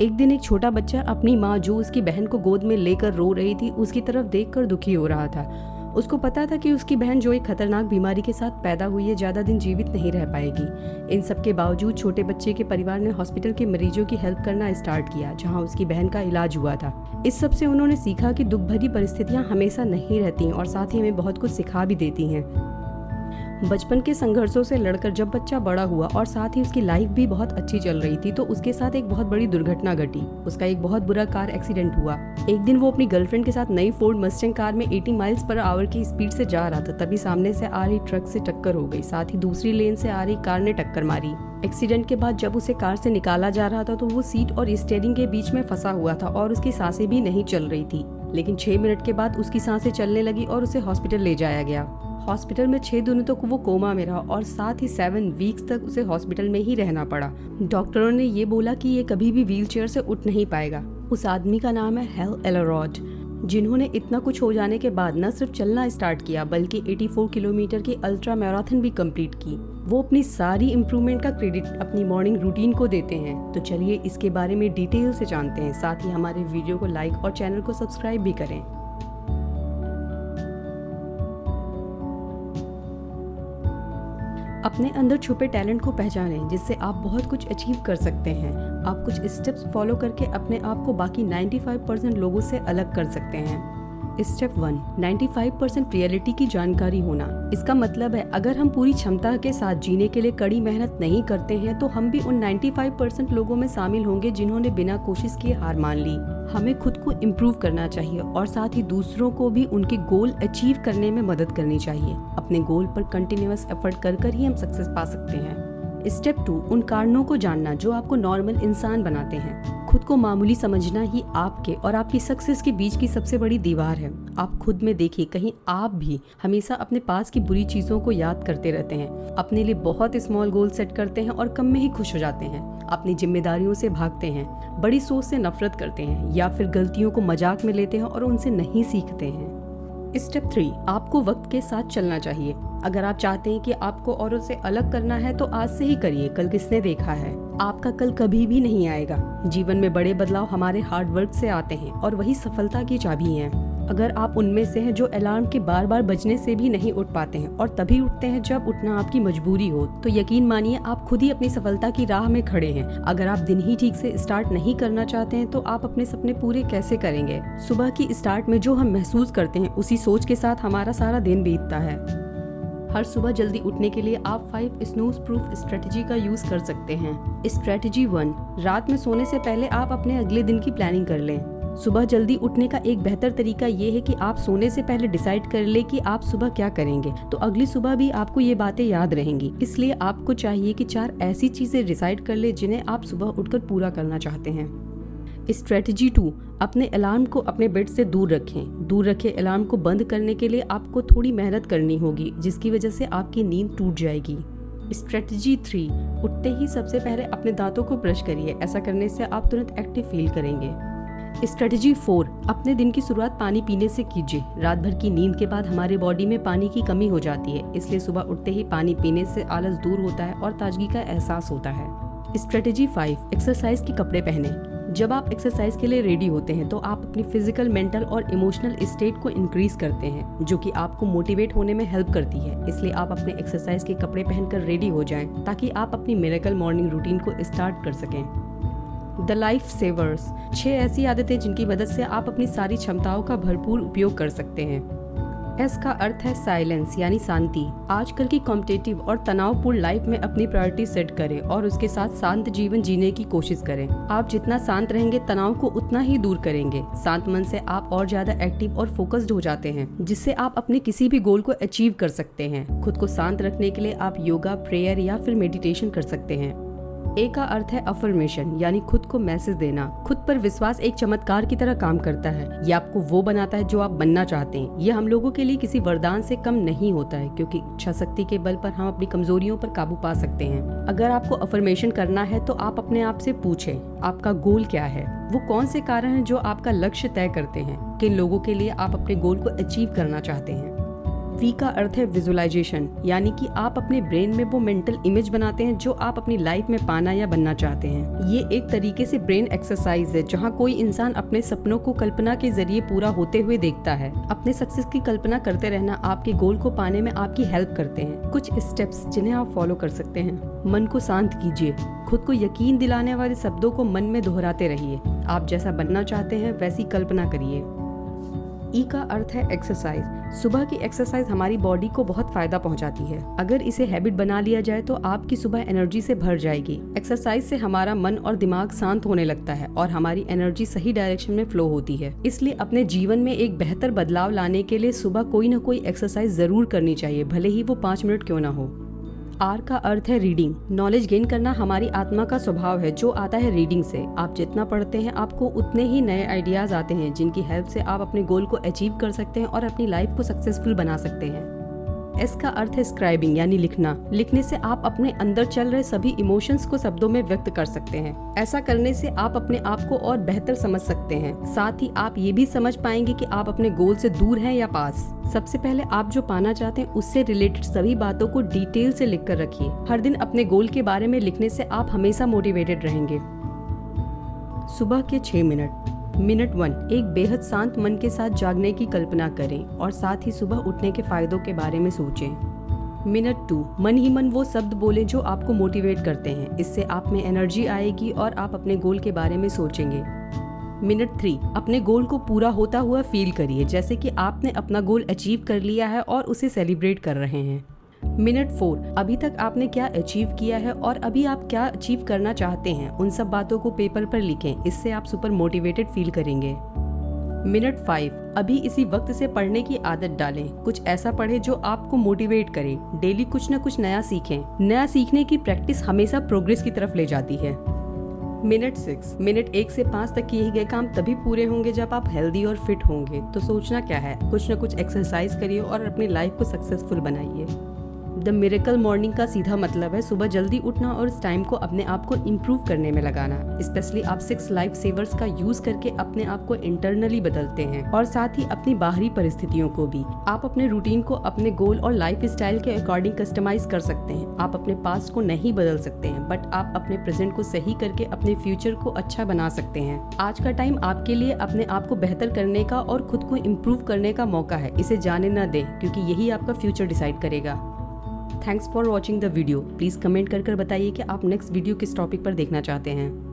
एक दिन एक छोटा बच्चा अपनी माँ जो उसकी बहन को गोद में लेकर रो रही थी उसकी तरफ देखकर दुखी हो रहा था। उसको पता था कि उसकी बहन जो एक खतरनाक बीमारी के साथ पैदा हुई है ज़्यादा दिन जीवित नहीं रह पाएगी। इन सब के बावजूद छोटे बच्चे के परिवार ने हॉस्पिटल के मरीजों की हेल्प करना स्टार्ट किया जहां उसकी बहन का इलाज हुआ था। इस सब से उन्होंने सीखा कि दुख भरी परिस्थितियां हमेशा नहीं रहती और साथ ही हमें बहुत कुछ सिखा भी देती हैं। बचपन के संघर्षों से लड़कर जब बच्चा बड़ा हुआ और साथ ही उसकी लाइफ भी बहुत अच्छी चल रही थी तो उसके साथ एक बहुत बड़ी दुर्घटना घटी। उसका एक बहुत बुरा कार एक्सीडेंट हुआ। एक दिन वो अपनी गर्लफ्रेंड के साथ नई फोर्ड मस्टैंग कार में 80 माइल्स पर आवर की स्पीड से जा रहा था, तभी सामने से आ रही ट्रक से टक्कर हो गई। साथ ही दूसरी लेन से आ रही कार ने टक्कर मारी। एक्सीडेंट के बाद जब उसे कार से निकाला जा रहा था तो वो सीट और स्टीयरिंग के बीच में फंसा हुआ था और उसकी सांसें भी नहीं चल रही थी। लेकिन 6 मिनट के बाद उसकी सांसें चलने लगी और उसे हॉस्पिटल ले जाया गया। हॉस्पिटल में 6 दिनों तक वो कोमा में रहा और साथ ही 7 वीक्स तक उसे हॉस्पिटल में ही रहना पड़ा। डॉक्टरों ने ये बोला कि ये कभी भी व्हीलचेयर से उठ नहीं पाएगा। उस आदमी का नाम है हेल एलरॉड, जिन्होंने इतना कुछ हो जाने के बाद न सिर्फ चलना स्टार्ट किया बल्कि 84 किलोमीटर की अल्ट्रा मैराथन भी कंप्लीट की। वो अपनी सारी इम्प्रूवमेंट का क्रेडिट अपनी मॉर्निंग रूटीन को देते हैं। तो चलिए इसके बारे में डिटेल से जानते हैं। साथ ही हमारे वीडियो को लाइक और चैनल को सब्सक्राइब भी करें। अपने अंदर छुपे टैलेंट को पहचानें जिससे आप बहुत कुछ अचीव कर सकते हैं। आप कुछ स्टेप्स फॉलो करके अपने आप को बाकी 95% लोगों से अलग कर सकते हैं। स्टेप 1, 95% रियलिटी की जानकारी होना। इसका मतलब है अगर हम पूरी क्षमता के साथ जीने के लिए कड़ी मेहनत नहीं करते हैं तो हम भी उन 95% लोगों में शामिल होंगे जिन्होंने बिना कोशिश किए हार मान ली। हमें खुद को इम्प्रूव करना चाहिए और साथ ही दूसरों को भी उनके गोल अचीव करने में मदद करनी चाहिए। अपने गोल पर कंटिन्यूअस एफर्ट कर ही हम सक्सेस पा सकते हैं। स्टेप 2, उन कारणों को जानना जो आपको नॉर्मल इंसान बनाते हैं। खुद को मामूली समझना ही आपके और आपकी सक्सेस के बीच की सबसे बड़ी दीवार है। आप खुद में देखिए, कहीं आप भी हमेशा अपने पास की बुरी चीजों को याद करते रहते हैं, अपने लिए बहुत स्मॉल गोल सेट करते हैं और कम में ही खुश हो जाते हैं, अपनी जिम्मेदारियों से भागते हैं, बड़ी सोच से नफरत करते हैं या फिर गलतियों को मजाक में लेते हैं और उनसे नहीं सीखते हैं। स्टेप 3, आपको वक्त के साथ चलना चाहिए। अगर आप चाहते हैं कि आपको औरों से अलग करना है तो आज से ही करिए। कल किसने देखा है? आपका कल कभी भी नहीं आएगा। जीवन में बड़े बदलाव हमारे हार्ड वर्क से आते हैं और वही सफलता की चाबी है। अगर आप उनमें से हैं जो अलार्म के बार बार बजने से भी नहीं उठ पाते हैं और तभी उठते हैं जब उठना आपकी मजबूरी हो, तो यकीन मानिए आप खुद ही अपनी सफलता की राह में खड़े हैं। अगर आप दिन ही ठीक से स्टार्ट नहीं करना चाहते हैं तो आप अपने सपने पूरे कैसे करेंगे? सुबह की स्टार्ट में जो हम महसूस करते हैं उसी सोच के साथ हमारा सारा दिन बीतता है। हर सुबह जल्दी उठने के लिए आप 5 स्नूज प्रूफ स्ट्रेटजी का यूज कर सकते हैं। स्ट्रेटजी 1, रात में सोने से पहले आप अपने अगले दिन की प्लानिंग कर लें। सुबह जल्दी उठने का एक बेहतर तरीका ये है कि आप सोने से पहले डिसाइड कर ले कि आप सुबह क्या करेंगे, तो अगली सुबह भी आपको ये बातें याद रहेंगी। इसलिए आपको चाहिए कि 4 ऐसी चीजें डिसाइड कर ले जिन्हें आप सुबह उठकर पूरा करना चाहते हैं। स्ट्रेटजी 2, अपने अलार्म को अपने बेड से दूर रखें। दूर रखे अलार्म को बंद करने के लिए आपको थोड़ी मेहनत करनी होगी जिसकी वजह से आपकी नींद टूट जाएगी। स्ट्रेटजी 3, उठते ही सबसे पहले अपने दांतों को ब्रश करिए। ऐसा करने से आप तुरंत एक्टिव फील करेंगे। स्ट्रेटजी 4, अपने दिन की शुरुआत पानी पीने से कीजिए। रात भर की नींद के बाद हमारे बॉडी में पानी की कमी हो जाती है, इसलिए सुबह उठते ही पानी पीने से आलस दूर होता है और ताजगी का एहसास होता है। स्ट्रेटजी 5, एक्सरसाइज के कपड़े पहने। जब आप एक्सरसाइज के लिए रेडी होते हैं तो आप अपनी फिजिकल, मेंटल और इमोशनल स्टेट को इंक्रीज करते हैं जो कि आपको मोटिवेट होने में हेल्प करती है। इसलिए आप अपने एक्सरसाइज के कपड़े पहनकर रेडी हो जाएं ताकि आप अपनी मिरेकल मॉर्निंग रूटीन को स्टार्ट कर सकें। द लाइफ सेवर्स, 6 ऐसी आदतें जिनकी मदद से आप अपनी सारी क्षमताओं का भरपूर उपयोग कर सकते हैं। एस का अर्थ है साइलेंस यानी शांति। आजकल की कॉम्पिटिटिव और तनावपूर्ण लाइफ में अपनी प्रायोरिटी सेट करें और उसके साथ शांत जीवन जीने की कोशिश करें। आप जितना शांत रहेंगे तनाव को उतना ही दूर करेंगे। शांत मन से आप और ज्यादा एक्टिव और फोकस्ड हो जाते हैं जिससे आप अपने किसी भी गोल को अचीव कर सकते हैं। खुद को शांत रखने के लिए आप योगा, प्रेयर या फिर मेडिटेशन कर सकते हैं। ए का अर्थ है अफर्मेशन यानी खुद को मैसेज देना। खुद पर विश्वास एक चमत्कार की तरह काम करता है। ये आपको वो बनाता है जो आप बनना चाहते हैं। ये हम लोगों के लिए किसी वरदान से कम नहीं होता है क्योंकि इच्छा शक्ति के बल पर हम अपनी कमजोरियों पर काबू पा सकते हैं। अगर आपको अफर्मेशन करना है तो आप अपने आप से पूछें आपका गोल क्या है, वो कौन से कारण हैं जो आपका लक्ष्य तय करते हैं, किन लोगों के लिए आप अपने गोल को अचीव करना चाहते हैं। वी का अर्थ है विजुअलाइजेशन, यानी कि आप अपने ब्रेन में वो मेंटल इमेज बनाते हैं जो आप अपनी लाइफ में पाना या बनना चाहते हैं। ये एक तरीके से ब्रेन एक्सरसाइज है जहाँ कोई इंसान अपने सपनों को कल्पना के जरिए पूरा होते हुए देखता है। अपने सक्सेस की कल्पना करते रहना आपके गोल को पाने में आपकी हेल्प करते हैं। कुछ स्टेप्स जिन्हें आप फॉलो कर सकते हैं। मन को शांत कीजिए। खुद को यकीन दिलाने वाले शब्दों को मन में दोहराते रहिए। आप जैसा बनना चाहते हैं वैसी कल्पना करिए। ई का अर्थ है एक्सरसाइज। सुबह की एक्सरसाइज हमारी बॉडी को बहुत फायदा पहुंचाती है। अगर इसे हैबिट बना लिया जाए तो आपकी सुबह एनर्जी से भर जाएगी। एक्सरसाइज से हमारा मन और दिमाग शांत होने लगता है और हमारी एनर्जी सही डायरेक्शन में फ्लो होती है। इसलिए अपने जीवन में एक बेहतर बदलाव लाने के लिए सुबह कोई न कोई एक्सरसाइज जरूर करनी चाहिए, भले ही वो 5 मिनट क्यों ना हो। आर का अर्थ है रीडिंग। नॉलेज गेन करना हमारी आत्मा का स्वभाव है जो आता है रीडिंग से। आप जितना पढ़ते हैं आपको उतने ही नए आइडियाज आते हैं जिनकी हेल्प से आप अपने गोल को अचीव कर सकते हैं और अपनी लाइफ को सक्सेसफुल बना सकते हैं। एस का अर्थ है स्क्राइबिंग, यानी लिखना। लिखने से आप अपने अंदर चल रहे सभी इमोशंस को शब्दों में व्यक्त कर सकते हैं। ऐसा करने से आप अपने आप को और बेहतर समझ सकते हैं। साथ ही आप ये भी समझ पाएंगे कि आप अपने गोल से दूर हैं या पास। सबसे पहले आप जो पाना चाहते हैं उससे रिलेटेड सभी बातों को डिटेल से लिख कर रखिए। हर दिन अपने गोल के बारे में लिखने से आप हमेशा मोटिवेटेड रहेंगे। सुबह के 6 मिनट। मिनट 1, एक बेहद शांत मन के साथ जागने की कल्पना करें और साथ ही सुबह उठने के फायदों के बारे में सोचें। मिनट 2, मन ही मन वो शब्द बोलें जो आपको मोटिवेट करते हैं। इससे आप में एनर्जी आएगी और आप अपने गोल के बारे में सोचेंगे। मिनट 3, अपने गोल को पूरा होता हुआ फील करिए, जैसे कि आपने अपना गोल अचीव कर लिया है और उसे सेलिब्रेट कर रहे हैं। मिनट 4, अभी तक आपने क्या अचीव किया है और अभी आप क्या अचीव करना चाहते हैं, उन सब बातों को पेपर पर लिखें। इससे आप सुपर मोटिवेटेड फील करेंगे। मिनट 5, अभी इसी वक्त से पढ़ने की आदत डालें। कुछ ऐसा पढ़ें जो आपको मोटिवेट करे। डेली कुछ न कुछ नया सीखें। नया सीखने की प्रैक्टिस हमेशा प्रोग्रेस की तरफ ले जाती है। मिनट 6, मिनट 1 से 5 तक किए गए काम तभी पूरे होंगे जब आप हेल्दी और फिट होंगे। तो सोचना क्या है, कुछ न कुछ एक्सरसाइज करिए और अपनी लाइफ को सक्सेसफुल बनाइए। द मिरेकल मॉर्निंग का सीधा मतलब है सुबह जल्दी उठना और इस टाइम को अपने आप को इम्प्रूव करने में लगाना। स्पेशली आप 6 लाइफ सेवर्स का यूज करके अपने आप को इंटरनली बदलते हैं और साथ ही अपनी बाहरी परिस्थितियों को भी। आप अपने रूटीन को अपने गोल और लाइफ स्टाइल के अकॉर्डिंग कस्टमाइज कर सकते हैं। आप अपने पास्ट को नहीं बदल सकते हैं, बट आप अपने प्रेजेंट को सही करके अपने फ्यूचर को अच्छा बना सकते हैं। आज का टाइम आपके लिए अपने आप को बेहतर करने का और खुद को इम्प्रूव करने का मौका है। इसे जाने न दें, क्योंकि यही आपका फ्यूचर डिसाइड करेगा। Thanks for watching the video. Please comment कर बताइए कि आप नेक्स्ट वीडियो किस टॉपिक पर देखना चाहते हैं।